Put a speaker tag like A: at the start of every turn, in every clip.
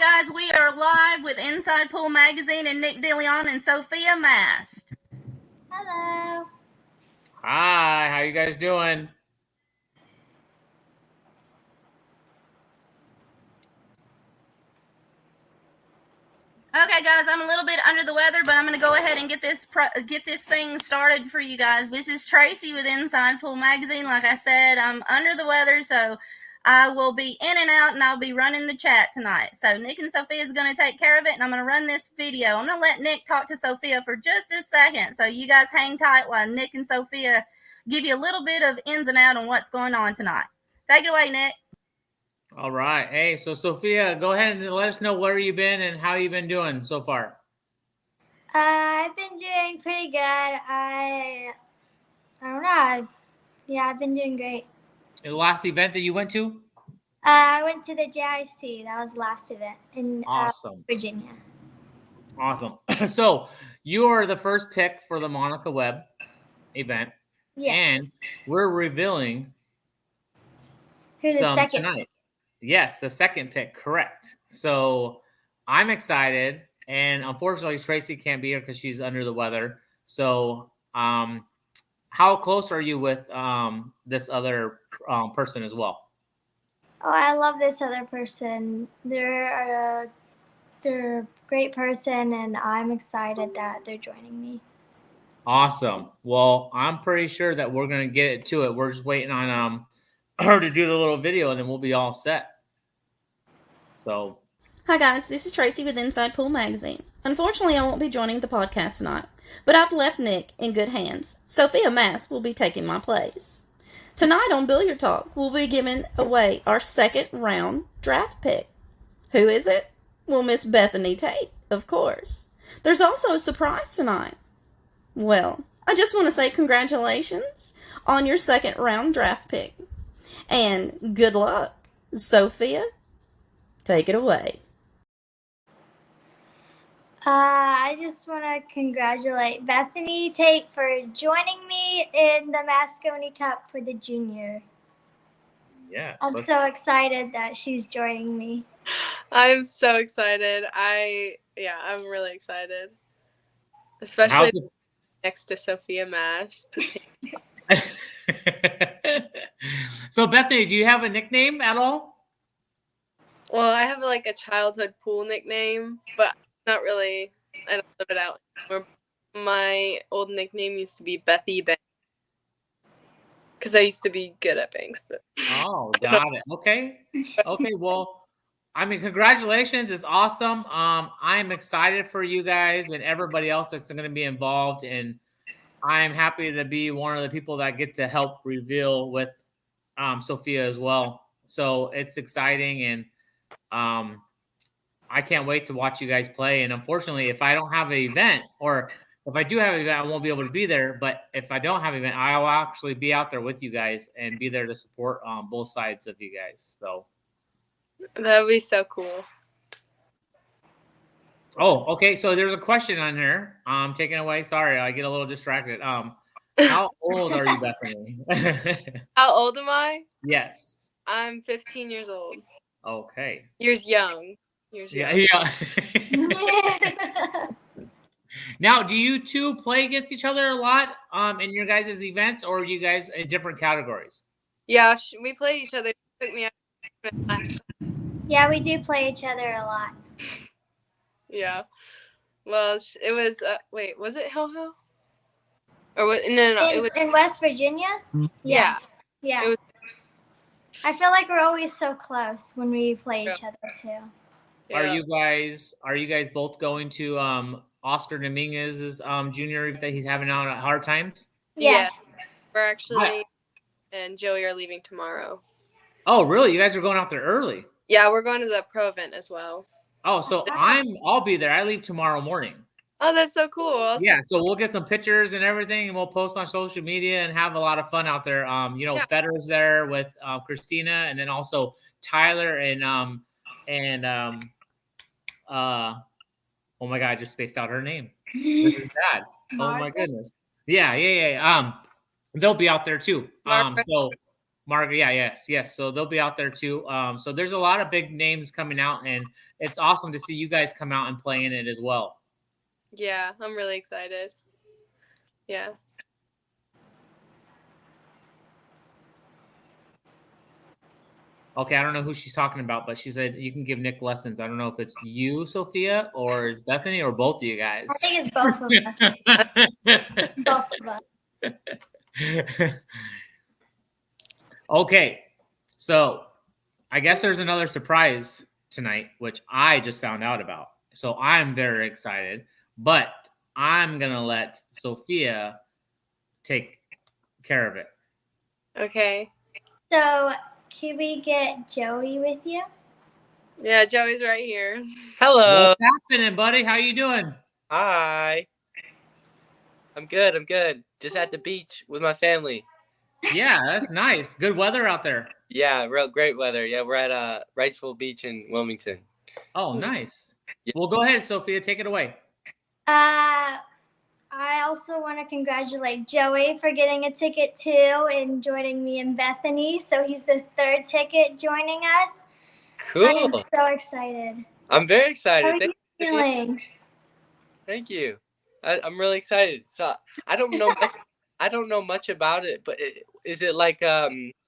A: guys, we are live with Inside Pool Magazine and Nick DeLeon and Sophia Mast.
B: Hello.
C: Hi, how you guys doing?
A: Okay, guys, I'm a little bit under the weather, but I'm going to go ahead and get this thing started for you guys. This is Tracy with Inside Pool Magazine. Like I said, I'm under the weather, so I will be in and out, and I'll be running the chat tonight. So Nick and Sophia is going to take care of it, and I'm going to run this video. I'm going to let Nick talk to Sophia for just a second, so you guys hang tight while Nick and Sophia give you a little bit of ins and out on what's going on tonight. Take it away, Nick.
C: All right. Hey, so Sophia, go ahead and let us know where you've been and how you've been doing so far.
B: I've been doing pretty good. I don't know. Yeah, I've been doing great.
C: The last event that you went to?
B: I went to the JIC. That was the last event in Virginia.
C: Awesome. So you are the first pick for the Monica Webb event.
B: Yes.
C: And we're revealing
B: who the second
C: tonight. Yes, the second pick, correct. So I'm excited, and unfortunately Tracy can't be here because she's under the weather. So how close are you with this other person as well?
B: Oh, I love this other person. They're a great person, and I'm excited that they're joining me.
C: Awesome. Well, I'm pretty sure that we're going to get it to it. We're just waiting on her to do the little video, and then we'll be all set. So,
A: hi guys, this is Tracy with Inside Pool Magazine. Unfortunately, I won't be joining the podcast tonight, but I've left Nick in good hands. Sophia Mast will be taking my place. Tonight on Billiard Talk, we'll be giving away our second round draft pick. Who is it? Well, Miss Bethany Tate, of course. There's also a surprise tonight. Well, I just want to say congratulations on your second round draft pick. And good luck. Sophia, take it away.
B: I just want to congratulate Bethany Tate for joining me in the Moscone Cup for the juniors.
C: Yes.
B: I'm so excited that she's joining me.
D: I'm so excited. I'm really excited. Especially next to Sophia Mast.
C: So Bethany, do you have a nickname at all?
D: Well, I have like a childhood pool nickname, but not really. I don't live it out anymore. My old nickname used to be Bethy Banks because I used to be good at banks. But
C: oh, got it. Okay. Well, I mean, congratulations! It's awesome. I'm excited for you guys and everybody else that's going to be involved, and I'm happy to be one of the people that get to help reveal with Sophia as well. So it's exciting, and I can't wait to watch you guys play. And unfortunately, if I don't have an event, or if I do have an event, I won't be able to be there. But if I don't have an event, I will actually be out there with you guys and be there to support both sides of you guys. So
D: that would be so cool.
C: Oh, okay. So there's a question on here. Taken away. Sorry, I get a little distracted. How old are you, Bethany?
D: How old am I?
C: Yes.
D: I'm 15 years old.
C: Okay.
D: Years young.
C: Yeah. Now, do you two play against each other a lot in your guys' events, or are you guys in different categories?
D: Yeah, we play each other. Took me out last time.
B: Yeah, we do play each other a lot.
D: Yeah. Well, it was. Wait, was it Hill Hill? Or what? No. It was
B: in West Virginia.
D: Yeah.
B: It was, I feel like we're always so close when we play each other too.
C: Yeah. Are you guys both going to Oscar Dominguez's junior that he's having out at Hard Times?
B: Yes.
D: We're actually, and Joey are leaving tomorrow.
C: Oh, really? You guys are going out there early?
D: Yeah, we're going to the pro event as well.
C: Oh, so I'll be there. I leave tomorrow morning.
D: Oh, that's so cool.
C: Yeah, so we'll get some pictures and everything, and we'll post on social media and have a lot of fun out there. Federer's there with Christina, and then also Tyler and oh my God, I just spaced out her name. This is bad. Oh my goodness. Yeah. They'll be out there too. Margaret, yeah, yes. So they'll be out there too. So there's a lot of big names coming out, and it's awesome to see you guys come out and play in it as well.
D: Yeah, I'm really excited. Yeah.
C: Okay, I don't know who she's talking about, but she said you can give Nick lessons. I don't know if it's you, Sophia, or it's Bethany, or both of you guys.
B: I think it's both of us. Both of us.
C: Okay, so I guess there's another surprise tonight, which I just found out about. So I'm very excited, but I'm gonna let Sophia take care of it.
D: Okay.
B: So, can we get Joey with you?
D: Yeah, Joey's right here.
E: Hello.
C: What's happening, buddy? How you doing?
E: Hi. I'm good. Just at the beach with my family.
C: Yeah, that's nice. Good weather out there.
E: Yeah, real great weather. Yeah, we're at Wrightsville Beach in Wilmington.
C: Oh, nice.
E: Yeah.
C: Well, go ahead, Sophia. Take it away.
B: I also want to congratulate Joey for getting a ticket too and joining me and Bethany. So he's the third ticket joining us.
E: Cool.
B: I am so excited.
E: I'm very excited.
B: How are you feeling?
E: Thank you. I'm really excited. So I don't know much, I don't know much about it, but is it like 10?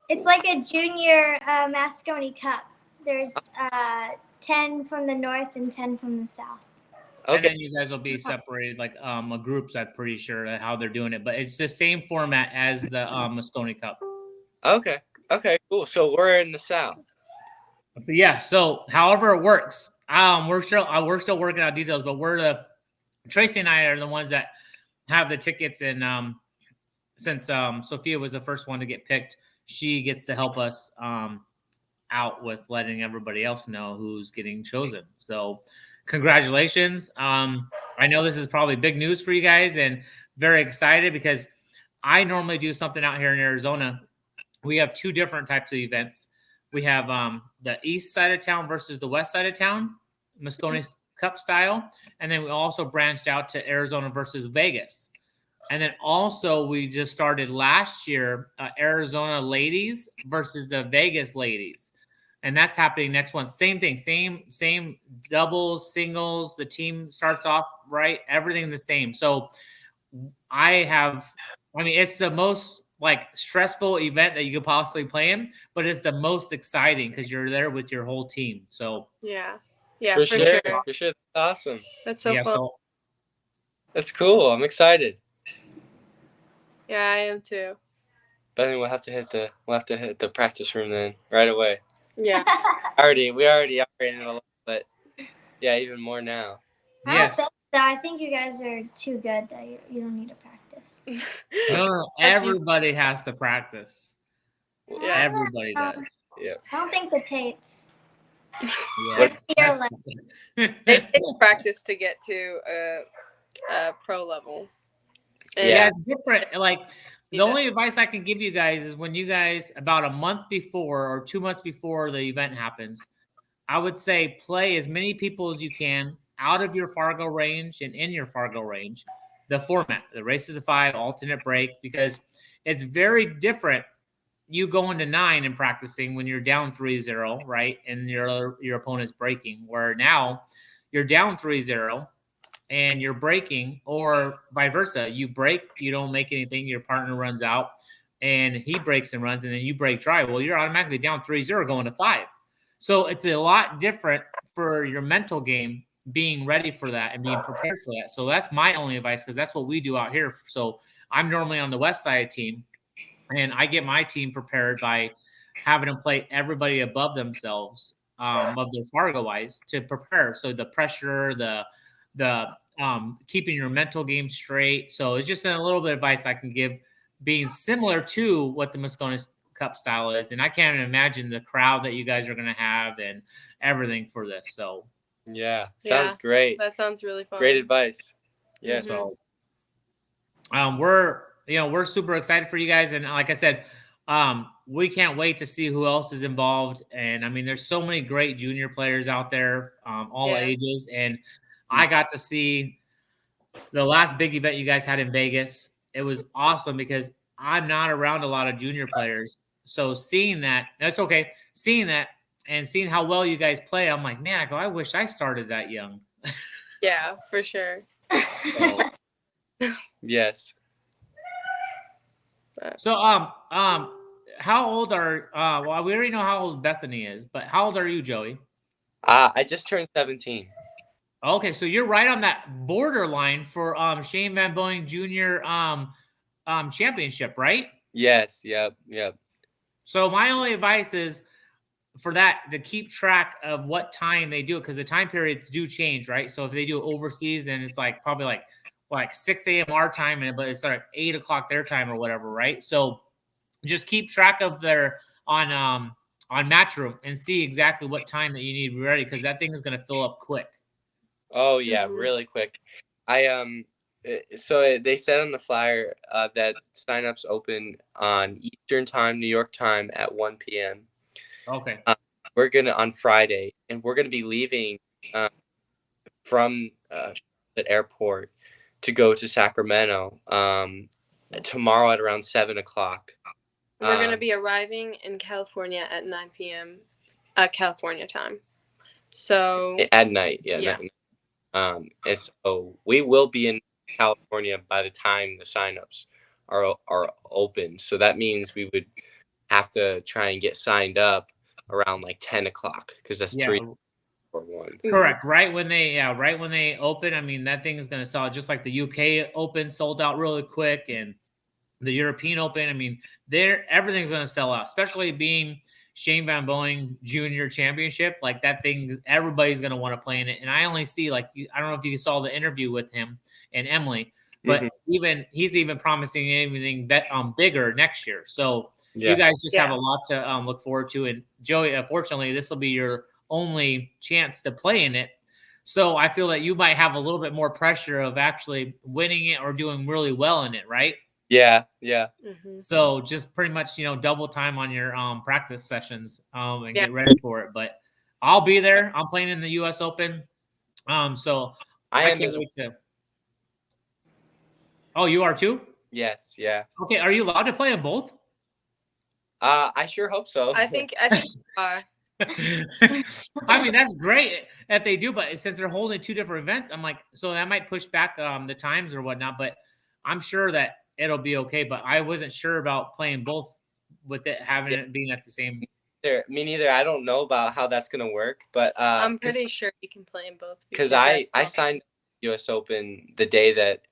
B: It's like a junior Moscone Cup. There's 10 from the north and 10 from the south.
C: And
E: Okay.
C: then you guys will be separated like groups, I'm pretty sure, how they're doing it. But it's the same format as the Moscone Cup.
E: Okay. Okay, cool. So we're in the south.
C: But yeah, so however it works, we're still working out details, but Tracy and I are the ones that have the tickets, and since Sophia was the first one to get picked, she gets to help us out with letting everybody else know who's getting chosen. So congratulations. I know this is probably big news for you guys, and very excited because I normally do something out here in Arizona. We have two different types of events. We have the east side of town versus the west side of town, Moscone Cup style. And then we also branched out to Arizona versus Vegas. And then also we just started last year, Arizona ladies versus the Vegas ladies. And that's happening next month. Same thing, same doubles, singles. The team starts off right, everything the same. So it's the most like stressful event that you could possibly play in, but it's the most exciting because you're there with your whole team. So
D: Yeah,
E: For
D: for
E: sure.
D: sure.
E: For sure. That's awesome.
D: That's so
C: yeah,
D: fun.
C: so
E: That's cool. I'm excited.
D: Yeah, I am too.
E: But then we'll have to hit the practice room then right away.
D: Yeah.
E: We already are in it a lot, but yeah, even more now.
B: I don't
C: yes.
B: think so. I think you guys are too good that you don't need to practice.
C: No, everybody has to practice.
D: Yeah.
C: Everybody does.
E: Yeah.
B: I don't think the Tates.
C: Yes.
B: Fearless.
D: It takes practice to get to a pro level. And
C: Yeah, it's different. Like the
D: Yeah.
C: only advice I can give you guys is when you guys about a month before or 2 months before the event happens, I would say play as many people as you can out of your Fargo range and in your Fargo range. The format, the races of 5, alternate break, because it's very different. You go into 9 and practicing when you're down 3-0, right? And your opponent's breaking, where now you're down 3-0 and you're breaking, or vice versa. You break, you don't make anything, your partner runs out and he breaks and runs, and then you break dry. Well, you're automatically down 3-0 going to 5. So it's a lot different for your mental game, being ready for that and being prepared for that. So that's my only advice, because that's what we do out here. So I'm normally on the west side team, and I get my team prepared by having them play everybody above themselves, of their Fargo wise, to prepare. So the pressure, the keeping your mental game straight. So it's just a little bit of advice I can give, being similar to what the Moscone Cup style is. And I can't imagine the crowd that you guys are going to have and everything for this. So
E: Yeah. Sounds great.
D: That sounds really fun.
E: Great advice. Yes.
C: So we're super excited for you guys, and like I said, we can't wait to see who else is involved. And I mean, there's so many great junior players out there, all ages, and I got to see the last big event you guys had in Vegas. It was awesome because I'm not around a lot of junior players. So seeing that, that's okay. Seeing that and seeing how well you guys play, I'm like, man, I wish I started that young.
D: Yeah, for sure.
C: So,
E: Yes.
C: so how old are well, we already know how old Bethany is, but how old are you, Joey?
E: I just turned 17.
C: Okay, so you're right on that borderline for Shane Van Boeing Jr. Championship, right?
E: Yes. Yep.
C: So my only advice is for that to keep track of what time they do it, because the time periods do change, right? So if they do it overseas, then it's like probably like 6 a.m. our time, but it's like 8 o'clock their time or whatever, right? So just keep track of their on Matchroom and see exactly what time that you need to be ready, because that thing is going to fill up quick.
E: Oh yeah,
D: Mhm.
E: really quick. So they said on the flyer that signups open on Eastern time, New York time at 1 p.m.
C: Okay.
E: We're gonna on Friday, and we're gonna be leaving from Charlotte Airport to go to Sacramento tomorrow at around 7 o'clock.
D: We're gonna be arriving in California at 9 p.m. California time. So
E: At night. Yeah.
D: Yeah.
E: And so we will be in California by the time the signups are open. So that means we would have to try and get signed up around like 10 o'clock because that's
C: Yeah.
E: 3 or 1.
C: Correct. Right when they open, I mean, that thing is going to sell just like the UK Open sold out really quick, and the European Open. I mean, everything's going to sell out, especially being Shane Van Boeing Junior Championship. Like that thing, everybody's going to want to play in it. And I only see I don't know if you saw the interview with him and Emily, but he's even promising anything bigger next year. So you
E: Yeah.
C: guys just have
D: Yeah.
C: a lot to look forward to. And Joey, unfortunately, this will be your only chance to play in it. So I feel that you might have a little bit more pressure of actually winning it or doing really well in it, right?
E: Yeah.
D: Mhm.
C: So just pretty much, double time on your practice sessions and get ready for it. But I'll be there. I'm playing in the US Open. So
E: I
C: I
E: am
C: can't
E: as
C: wait to. Oh, you are too?
E: Yes. Yeah.
C: Okay. Are you allowed to play in both?
E: I sure hope so.
D: I think you are.
C: I mean, that's great that they do, but since they're holding two different events, I'm like, so that might push back the times or whatnot, but I'm sure that it'll be okay. But I wasn't sure about playing both with it having
E: Yeah,
C: it being at the same.
E: me neither. I don't know about how that's gonna work, but
D: I'm pretty sure you can play in both
E: because
D: that's
E: I
D: all.
E: signed US Open the day that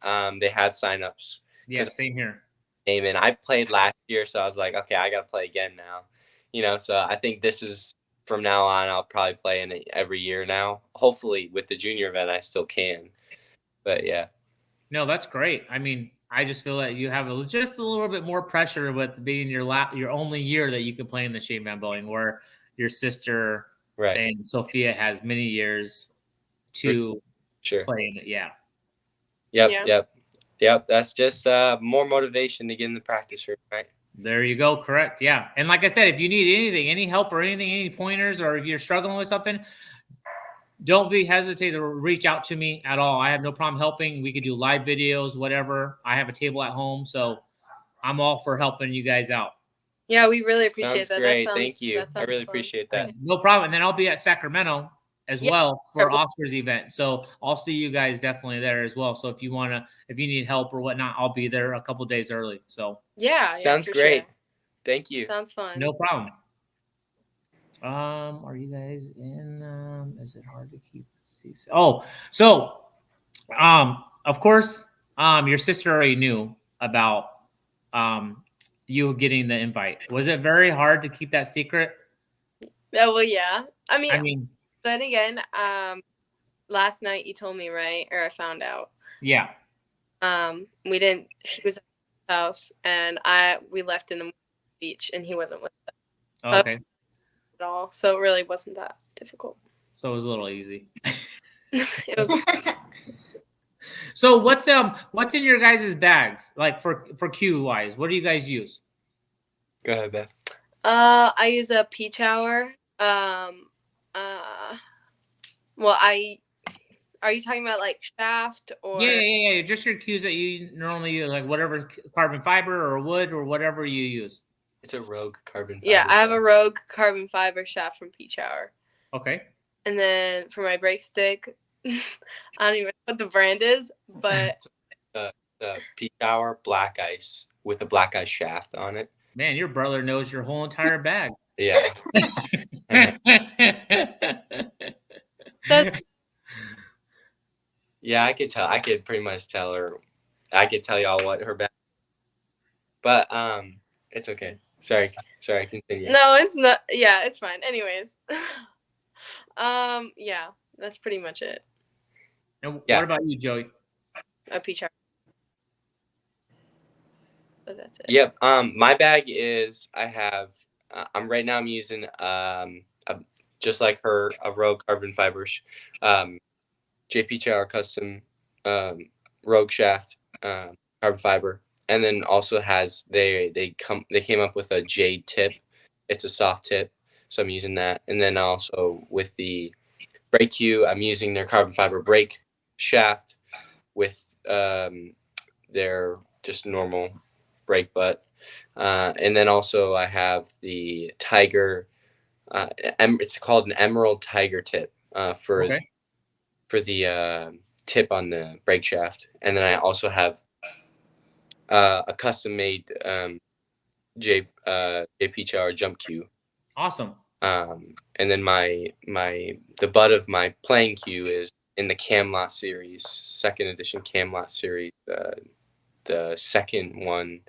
E: they had signups.
C: Yeah, same here.
E: And I played last year, so I was like, okay, I gotta play again now. So I think this is from now on. I'll probably play in it every year now. Hopefully, with the junior event, I still can. But yeah,
C: No, that's great. I mean, I just feel that you have just a little bit more pressure with being your only year that you can play in the Shane Van Boeing, where your sister
E: right.
C: and Sophia has many years
E: For
C: to
E: sure.
C: play in it. Yeah.
E: Yep. That's just more motivation to get in the practice room, right?
C: There you go. Correct. Yeah. And like I said, if you need anything, any help or anything, any pointers, or if you're struggling with something, don't be hesitate to reach out to me at all. I have no problem helping. We could do live videos, whatever. I have a table at home, so I'm all for helping you guys out.
D: Yeah, we really appreciate
E: Sounds
D: that.
E: great.
D: That sounds,
E: Thank you.
D: That sounds
E: I really
D: fun.
E: appreciate that.
C: No problem. And then I'll be at Sacramento as
D: Yeah.
C: well for
D: Yeah, well-
C: Oscar's event. So I'll see you guys definitely there as well. So if you need help or whatnot, I'll be there a couple days early. So
E: Sounds
D: for
E: great.
D: Sure.
E: Thank you.
D: Sounds fun.
C: no problem. Are you guys in? Is it hard to keep? Oh, so of course, your sister already knew about you getting the invite. Was it very hard to keep that secret?
D: Yeah, well, yeah. I
C: I mean,
D: then again, last night you told me, right? Or I found out.
C: yeah.
D: We didn't. He was at his house, and we left in the beach, and he wasn't with us
C: Okay.
D: at all. So it really wasn't that difficult.
C: So it was a little easy.
D: It was.
C: So what's in your guys' bags? Like for Q wise, what do you guys use?
E: Go ahead, Beth.
D: I use a peach hour. Well, Are you talking about like shaft or?
C: Yeah. Just your cues that you normally use, like whatever carbon fiber or wood or whatever you use.
E: It's a Rogue carbon fiber.
D: Yeah, I have a
E: shaft.
D: Rogue carbon fiber shaft from Peach Hour.
C: Okay.
D: And then for my brake stick, I don't even know what the brand is, but
E: The Peak Hour Black Ice with a Black Ice shaft on it.
C: Man, your brother knows your whole entire bag.
E: Yeah.
D: that's
E: Yeah, I could tell. I could pretty much tell her. I could tell y'all what her bag. But it's okay. Sorry. Continue.
D: no, it's not. Yeah, it's fine. Anyways, yeah, that's pretty much it.
C: And
E: Yeah.
C: what about you, Joey?
D: A Peach Hour. But that's it.
E: Yep. My bag is. I have. I'm right now. I'm using just like her, a Rogue carbon fiber, JPCR custom Rogue shaft carbon fiber, and then also has they came up with a jade tip. It's a soft tip, so I'm using that. And then also with the brake cue, I'm using their carbon fiber brake shaft with their just normal brake butt. And then also I have the Tiger. It's called an Emerald Tiger tip for the tip on the brake shaft. And then I also have a custom made JPCR jump cue.
C: Awesome.
E: And then the butt of my playing cue is in the Camelot series, second edition Camelot series. The second one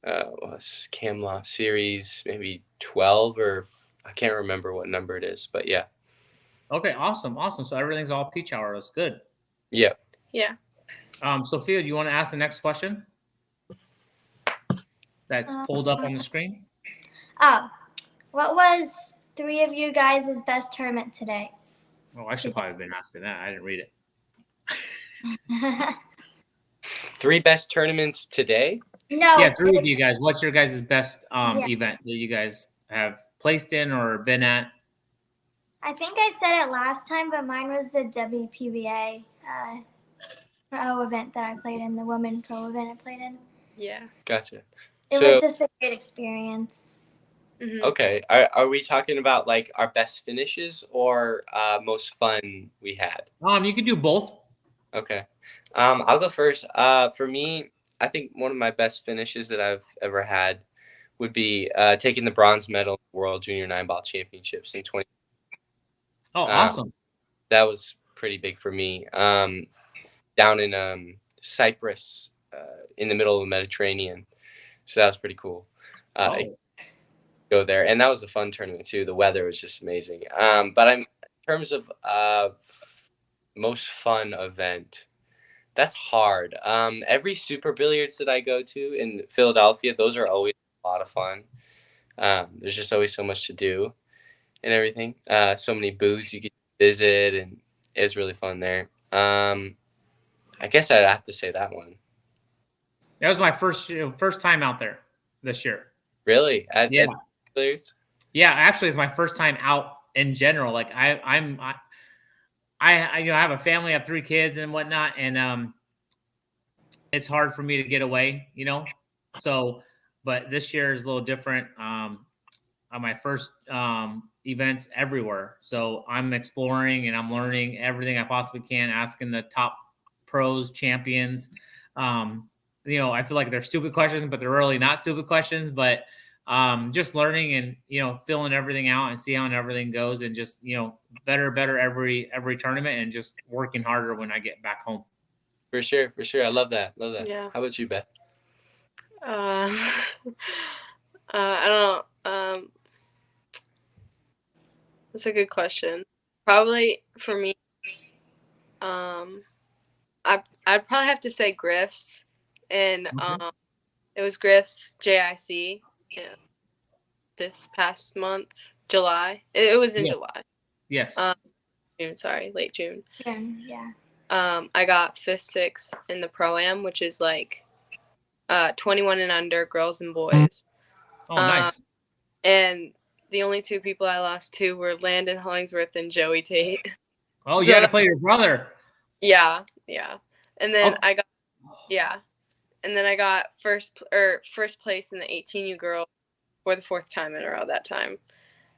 E: was Camelot series, maybe 12 or I can't remember what number it is, but yeah.
C: Okay, awesome. So everything's all Peach Hour. That's good.
E: Yeah.
D: Yeah.
C: Sophia, do you want to ask the next question? That's pulled up on the screen.
B: Oh, what was 3 of you guys' best tournament today?
C: Oh, I should probably have been asking that. I didn't read it.
E: 3 best tournaments today?
B: No.
C: Yeah, 3 of you guys. What's your guys' best event that you guys have placed in or been at?
B: I think I said it last time, but mine was the WPBA pro event that I played in, the women pro event I played in.
D: Yeah.
E: Gotcha.
B: It was just a great experience.
D: Mm-hmm.
E: Okay. Are we talking about like our best finishes or most fun we had?
C: You could do both.
E: Okay. I'll go first. For me, I think one of my best finishes that I've ever had would be taking the bronze medal at the World Junior 9-Ball Championships in 20.
C: Oh, awesome.
E: That was pretty big for me. Down in Cyprus, in the middle of the Mediterranean. So that was pretty cool. Go there. And that was a fun tournament too. The weather was just amazing. But in terms of most fun event, that's hard. Every Super Billiards that I go to in Philadelphia, those are always a lot of fun. There's just always so much to do and everything. So many booths you could visit, and it's really fun there. I guess I'd have to say that one.
C: That was my first time out there this year.
E: Really?
C: Yeah.
E: At Billiards?
C: Yeah, actually, it's my first time out in general. Like I have a family, I have 3 kids and whatnot, and it's hard for me to get away, So, but this year is a little different. My first events everywhere, so I'm exploring and I'm learning everything I possibly can, asking the top pros, champions. I feel like they're stupid questions, but they're really not stupid questions. But just learning and filling everything out and see how everything goes, and just better every tournament, and just working harder when I get back home.
E: For sure. I love that.
D: Yeah.
E: How about you, Beth?
D: I don't know. That's a good question. Probably for me, I'd probably have to say Griff's, and it was Griff's JIC this past month, July. It was in July.
C: Yes.
D: June, sorry, late June.
B: Yeah.
D: I got 5th, 6th in the Pro-Am, which is like 21 and under, girls and boys.
C: Oh, nice.
D: And the only 2 people I lost to were Landon Hollingsworth and Joey Tate.
C: Oh, you had to play your brother.
D: Yeah. And then
C: Oh,
D: and then I got first place in the 18U girl for the 4th time in a row that time,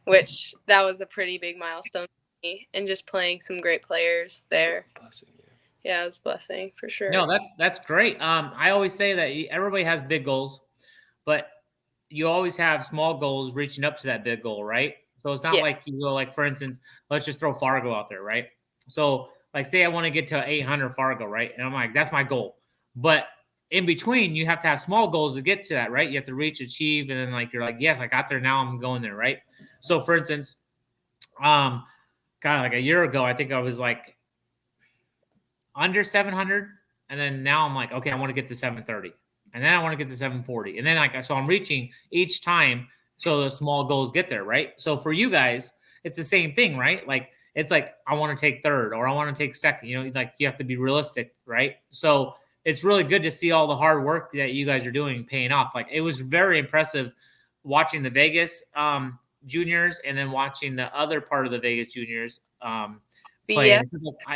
D: which that was a pretty big milestone for me, and just playing some great players there.
E: Blessing, yeah.
D: Yeah, it was a blessing for sure.
C: no, that's great. I always say that everybody has big goals, but you always have small goals reaching up to that big goal, right? So it's not
D: Yeah.
C: like you go, like, for instance, let's just throw Fargo out there, right? So, like, say I want to get to 800 Fargo, right? And I'm like, that's my goal. But in between, you have to have small goals to get to that, right? You have to reach, achieve, and then, like, you're like, yes, I got there. Now I'm going there, right? So, for instance, kind of like a year ago, I think I was like under 700, and then now I'm like, okay, I want to get to 730, and then I want to get to 740, and then like, so I'm reaching each time, so the small goals get there, right? So for you guys, it's the same thing, right? Like, it's like, I want to take third, or I want to take second, like, you have to be realistic, right? So it's really good to see all the hard work that you guys are doing paying off. Like, it was very impressive watching the Vegas juniors, and then watching the other part of the Vegas juniors
D: Yeah.
C: playing.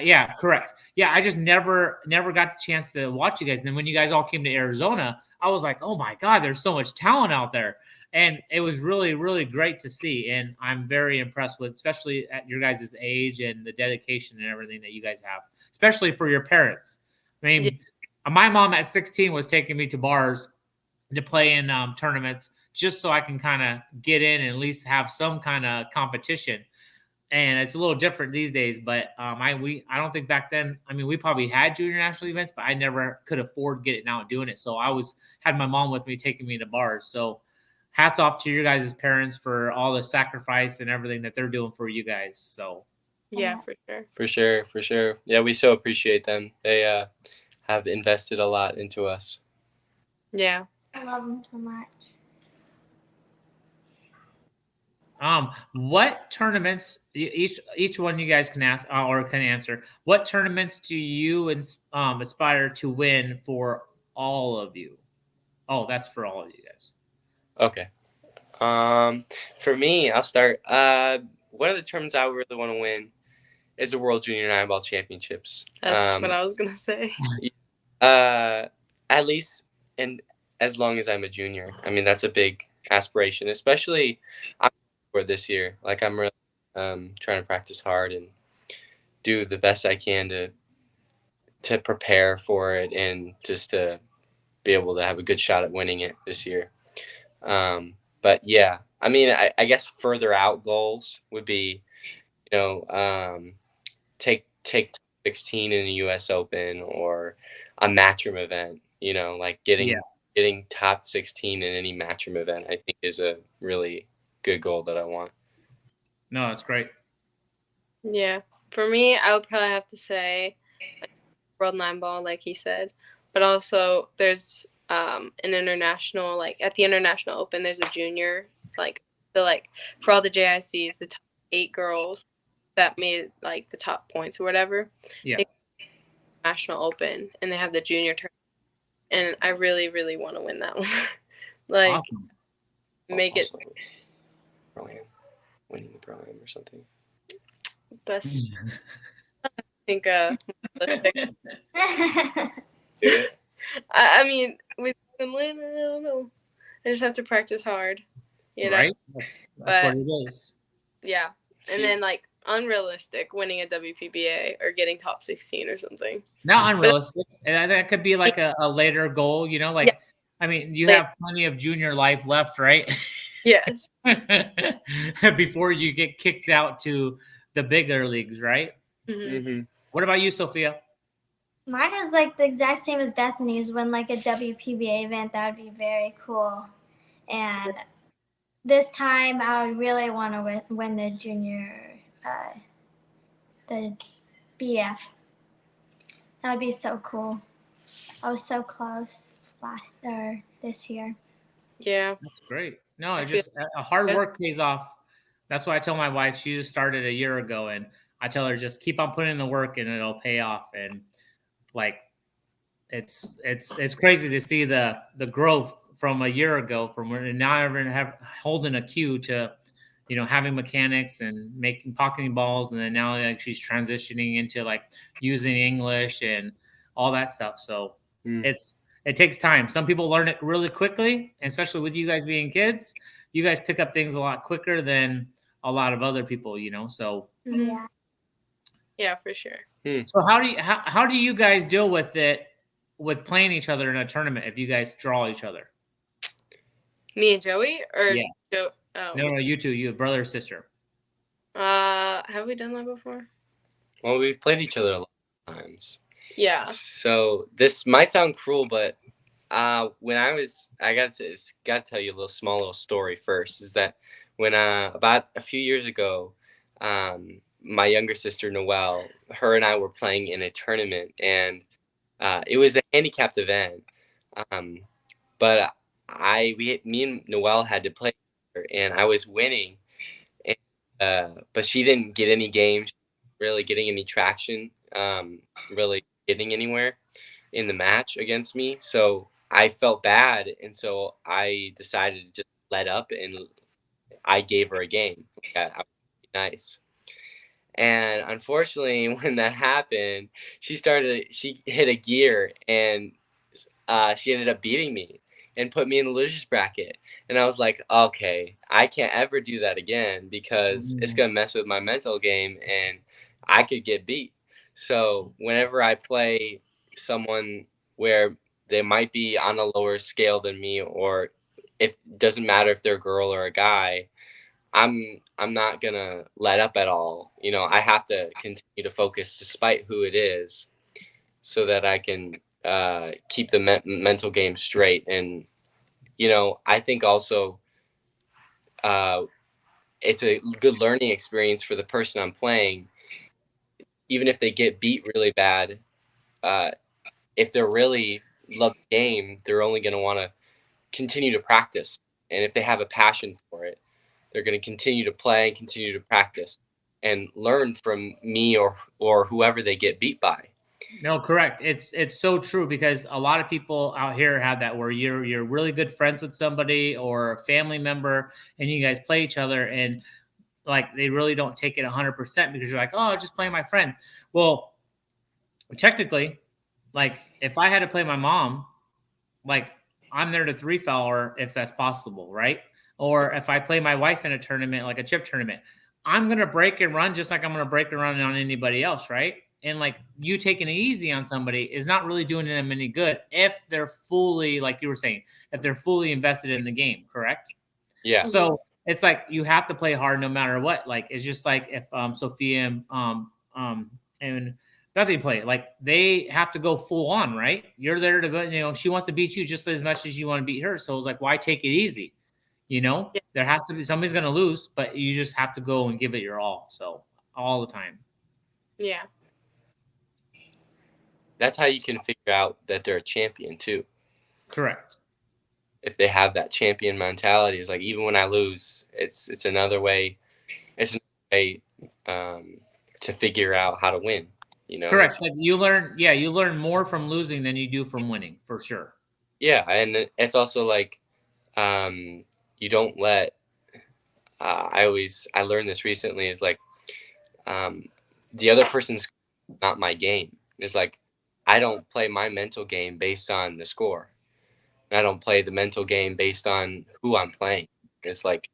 C: Yeah, correct. Yeah, I just never got the chance to watch you guys. And then when you guys all came to Arizona, I was like, oh my God, there's so much talent out there. And it was really, really great to see. And I'm very impressed with, especially at your guys' age, and the dedication and everything that you guys have, especially for your parents. I mean, my mom at 16 was taking me to bars to play in tournaments, just so I can kind of get in and at least have some kind of competition. And it's a little different these days, but I don't think back then. I mean, we probably had junior national events, but I never could afford getting out and doing it. So I had my mom with me, taking me to bars. So hats off to your guys' parents for all the sacrifice and everything that they're doing for you guys. So
D: Yeah, for sure.
E: For sure. Yeah, we so appreciate them. They have invested a lot into us.
D: Yeah.
B: I love them so much.
C: What tournaments, each one you guys can ask or can answer? What tournaments do you aspire to win for all of you? Oh, that's for all of you guys.
E: Okay. For me, I'll start. One of the tournaments I really want to win is the World Junior Nine Ball Championships.
D: That's what I was gonna say.
E: At least, and as long as I'm a junior, I mean, that's a big aspiration, especially for this year. Like, I'm really trying to practice hard and do the best I can to prepare for it, and just to be able to have a good shot at winning it this year. But yeah, I mean, I guess further out goals would be, take top 16 in the U.S. Open, or a matchroom event. Like getting top 16 in any matchroom event, I think, is a really good goal that I want.
C: No, that's great.
D: Yeah. For me, I would probably have to say, like, World Nine Ball, like he said. But also, there's an international, like, at the International Open, there's a junior, like, for all the JICs, the top 8 girls that made, like, the top points or whatever.
C: Yeah.
D: They National Open, and they have the junior tournament. And I really, really want to win that one. Like,
C: awesome.
D: Make
E: also, Pro-Am, winning the Pro-Am or something.
D: That's, I think, I mean, with Atlanta, I don't know. I just have to practice hard,
C: Right? That's what it is.
D: Yeah. And then, like, unrealistic, winning a WPBA or getting top 16 or something.
C: Not unrealistic. And that could be like a later goal, like, yeah. I mean, you have plenty of junior life left, right?
D: Yes.
C: Before you get kicked out to the bigger leagues, right?
E: Mm-hmm.
C: What about you, Sophia?
B: Mine is like the exact same as Bethany's. Win like a WPBA event, that would be very cool. And this time, I would really want to win the junior, the BF. That would be so cool. I was so close this year.
D: Yeah,
C: that's great. No, it's just hard work pays off. That's why I tell my wife. She just started a year ago, and I tell her, just keep on putting in the work, and it'll pay off. And like, it's crazy to see the growth from a year ago, from when now everyone holding a cue to, having mechanics and pocketing balls, and then now like she's transitioning into like using English and all that stuff. So it takes time. Some people learn it really quickly, and especially with you guys being kids, you guys pick up things a lot quicker than a lot of other people, So
B: Yeah.
D: Yeah, for sure.
C: so how do you guys deal with it with playing each other in a tournament if you guys draw each other?
D: Me and Joey, or
C: Yes.
D: Joe? Oh,
C: No, you two, you brother or sister.
D: have we done that before?
E: Well, we've played each other a lot of times.
D: Yeah.
E: So this might sound cruel, but when I got to tell you a little story first. Is that when about a few years ago, my younger sister Noelle, her and I were playing in a tournament, and it was a handicapped event. But me and Noelle had to play, and I was winning, and, but she didn't get any games, really getting any traction, really getting anywhere in the match against me. So I felt bad, and so I decided to just let up, and I gave her a game. I was nice. And unfortunately, when that happened, she hit a gear, and she ended up beating me and put me in the losers bracket. And I was like, okay, I can't ever do that again, because it's going to mess with my mental game and I could get beat. So whenever I play someone where they might be on a lower scale than me, or if doesn't matter if they're a girl or a guy, I'm not gonna let up at all. I have to continue to focus despite who it is, so that I can keep the mental game straight. And I think also it's a good learning experience for the person I'm playing. Even if they get beat really bad, if they're really love the game, they're only going to want to continue to practice. And if they have a passion for it, they're going to continue to play and continue to practice and learn from me or whoever they get beat by.
C: No, correct. It's so true, because a lot of people out here have that, where you're really good friends with somebody or a family member, and you guys play each other, and like they really don't take it 100%, because you're like, oh, just playing my friend. Well, technically, like if I had to play my mom, like I'm there to 3-foul her if that's possible, right? Or if I play my wife in a tournament, like a chip tournament, I'm gonna break and run just like I'm gonna break and run on anybody else, right? And like you taking it easy on somebody is not really doing them any good if they're fully, like you were saying, if they're fully invested in the game, correct?
E: Yeah.
C: So it's like you have to play hard no matter what. Like it's just like if Sophia and Bethany play, like they have to go full on, right? You're there to go, she wants to beat you just as much as you want to beat her. So it's like, why take it easy?
D: Yeah.
C: There has to be, somebody's gonna lose, but you just have to go and give it your all. So all the time.
D: Yeah.
E: That's how you can figure out that they're a champion too.
C: Correct.
E: If they have that champion mentality, it's like, even when I lose, it's another way. It's another way to figure out how to win.
C: Correct. Like you learn more from losing than you do from winning, for sure.
E: Yeah, and it's also like you don't let. I learned this recently. Is like the other person's not my game. It's like I don't play my mental game based on the score. I don't play the mental game based on who I'm playing. It's like,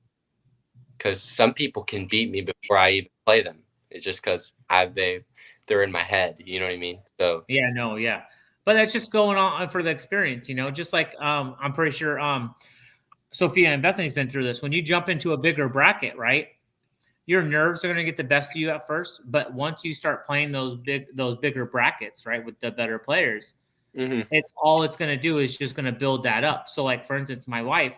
E: because some people can beat me before I even play them. It's just because they're in my head. You know what I mean? So
C: yeah. But that's just going on for the experience, just like I'm pretty sure Sophia and Bethany's been through this. When you jump into a bigger bracket, right? Your nerves are going to get the best of you at first, but once you start playing those bigger brackets, right, with the better players, it's going to do is just going to build that up. So like, for instance, my wife,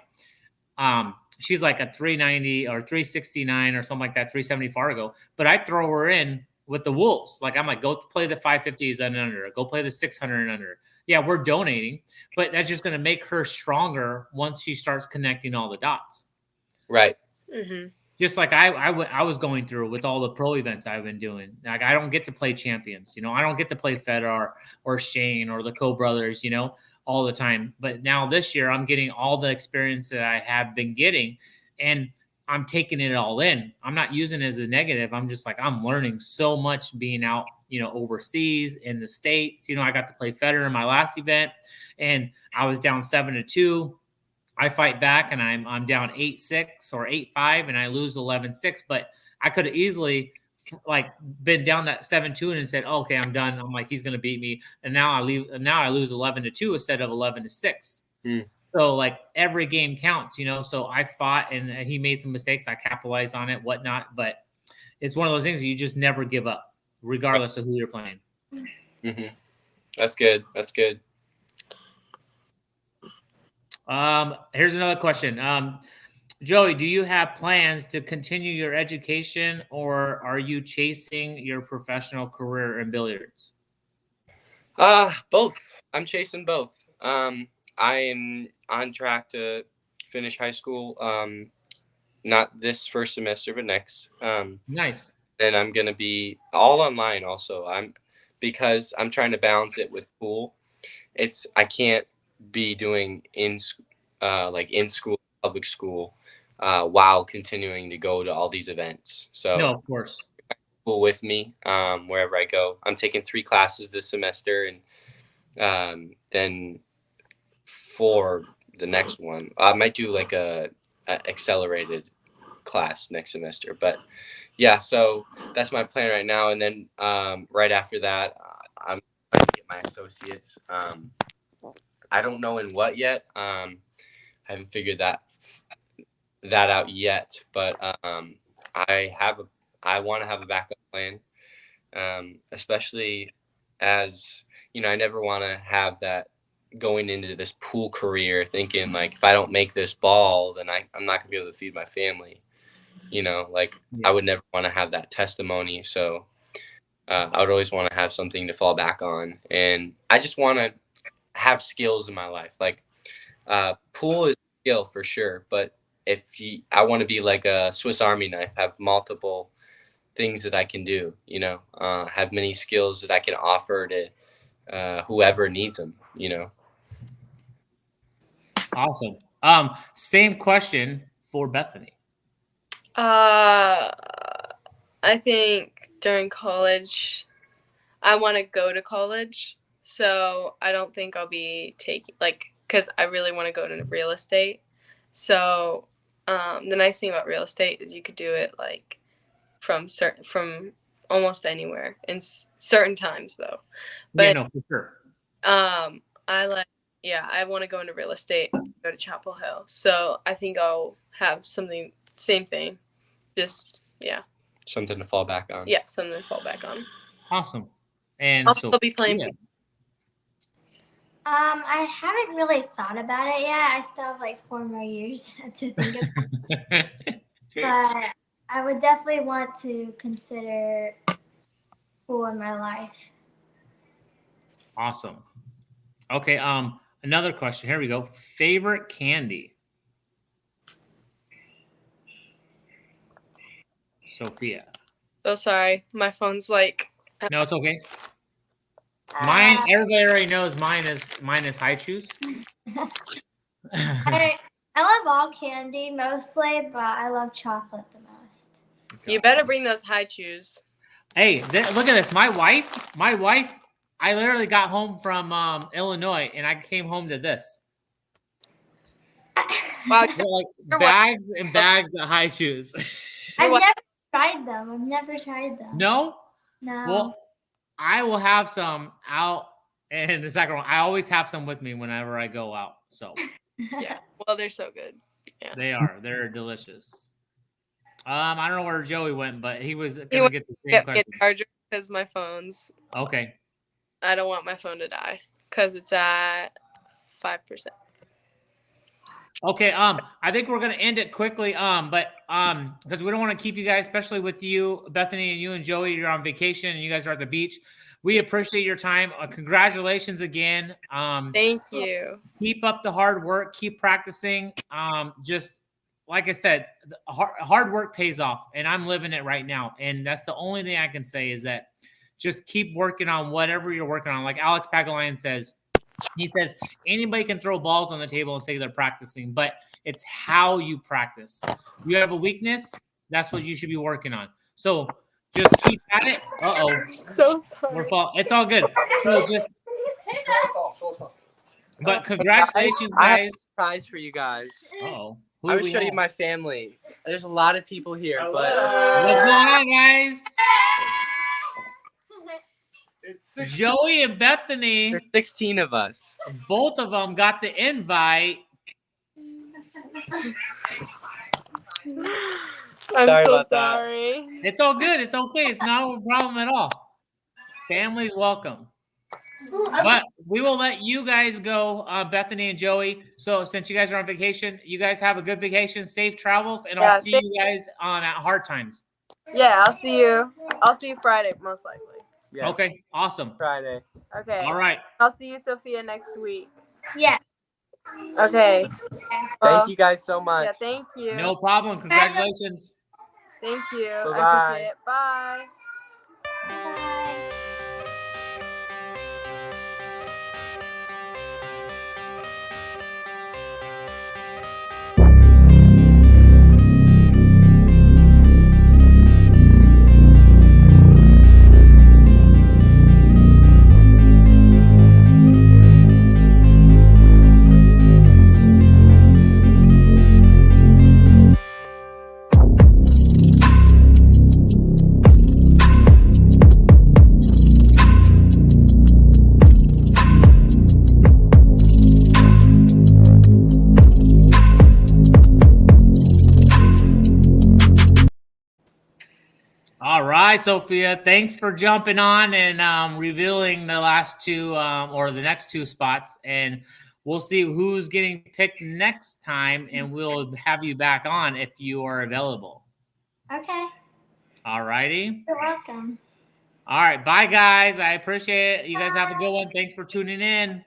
C: she's like a 390 or 369 or something like that, 370 Fargo, but I throw her in with the Wolves. Like, I'm like, go play the 550s and under, go play the 600 and under. Yeah, we're donating, but that's just going to make her stronger once she starts connecting all the dots.
E: Right.
D: Mm-hmm.
C: Just like I was going through with all the pro events I've been doing. Like, I don't get to play champions, I don't get to play Federer or Shane or the Co brothers, all the time. But now this year I'm getting all the experience that I have been getting. And I'm taking it all in. I'm not using it as a negative. I'm just like, I'm learning so much being out, overseas in the States. I got to play Federer in my last event, and I was down 7-2. I fight back and I'm down 8-6 or 8-5 and I lose 11-6, but I could have easily been down that 7-2 and said, oh, okay, I'm done. I'm like, he's going to beat me. And now I lose 11-2 instead of 11-6. So like every game counts, so I fought and he made some mistakes. I capitalized on it, whatnot, but it's one of those things that you just never give up regardless of who you're playing.
E: Mm-hmm. That's good. That's good.
C: Here's another question. Joey, do you have plans to continue your education or are you chasing your professional career in billiards?
E: Both. I'm chasing both. I am on track to finish high school. Not this first semester, but next.
C: Nice.
E: And I'm going to be all online also. Because I'm trying to balance it with pool. I can't be doing in school, public school, while continuing to go to all these events. So
C: no, of course,
E: with me wherever I go. I'm taking 3 classes this semester, and then for the next one, I might do like a accelerated class next semester. But yeah, so that's my plan right now. And then right after that, I'm trying to get my associates. I don't know in what yet. I haven't figured that out yet, but I want to have a backup plan, especially as I never want to have that going into this pool career thinking like if I don't make this ball, then I'm not gonna be able to feed my family. I would never want to have that testimony. So I would always want to have something to fall back on, and I just want to have skills in my life. Like pool is a skill for sure, but I want to be like a Swiss Army knife, have multiple things that I can do, have many skills that I can offer to whoever needs them,
C: Awesome. Same question for Bethany.
D: I think during college, I want to go to college, so I don't think I'll be taking because I really want to go into real estate. So the nice thing about real estate is you could do it from almost anywhere in certain times though. But
C: for sure.
D: I want to go into real estate, go to Chapel Hill. So I think I'll have same thing. Just
E: something to fall back on.
D: Yeah, something to fall back on.
C: Awesome. And
D: I'll still be playing.
B: I haven't really thought about it yet. I still have 4 more years to think about. But I would definitely want to consider pool in my life.
C: Awesome. Okay, another question. Here we go. Favorite candy? Sophia.
D: So sorry. My phone's
C: No, it's okay. Mine, everybody already knows mine is High Chews.
B: I love all candy mostly, but I love chocolate the most.
D: You better bring those High Chews.
C: Hey, look at this. My wife, I literally got home from Illinois and I came home to this.
D: Wow.
C: Bags and bags of High Chews.
B: I've never tried them.
C: No?
B: No.
C: Well, I will have some out in the second one. I always have some with me whenever I go out. So
D: yeah. Well, they're so good. Yeah.
C: They are. They're delicious. I don't know where Joey went, but he was gonna get the same question.
D: Charger because my phone's
C: okay.
D: I don't want my phone to die because it's at 5%.
C: Okay, I think we're gonna end it quickly, but because we don't want to keep you guys, especially with you, Bethany, and you and Joey, you're on vacation and you guys are at the beach. We appreciate your time. Congratulations again.
D: Thank you.
C: Keep up the hard work. Keep practicing. Just like I said, hard work pays off, and I'm living it right now. And that's the only thing I can say is that just keep working on whatever you're working on. Like Alex Pagalian says, he says anybody can throw balls on the table and say they're practicing, but It's how you practice. You have a weakness, that's what you should be working on. So just keep at it.
D: So sorry.
C: It's all good. So just, but congratulations,
E: I have a
C: guys.
E: surprise for you guys.
C: Uh-oh.
E: I will show you my family. There's a lot of people here, but
C: What's going on, guys? Joey and Bethany,
E: there's 16 of us.
C: both of them got the invite.
D: I'm
E: Sorry
D: so
E: about that.
D: sorry.
C: It's all good. It's okay. It's not a problem at all. Family's welcome. But we will let you guys go, Bethany and Joey. So since you guys are on vacation, you guys have a good vacation, safe travels, and I'll see you guys at Hard Times.
D: Yeah, I'll see you. I'll see you Friday, most likely.
E: Yeah.
C: Okay, awesome.
E: Friday.
D: Okay.
C: All right.
D: I'll see you, Sophia, next week.
B: Yeah.
D: Okay.
E: Thank you guys so much.
D: Yeah, thank you.
C: No problem. Congratulations.
D: Thank you.
E: Bye-bye.
D: I appreciate it. Bye.
B: Bye.
C: All right, Sophia. Thanks for jumping on and revealing the last two or the next two spots. And we'll see who's getting picked next time, and we'll have you back on if you are available.
B: Okay.
C: All righty.
B: You're welcome.
C: All right. Bye, guys. I appreciate it. You guys have a good one. Thanks for tuning in.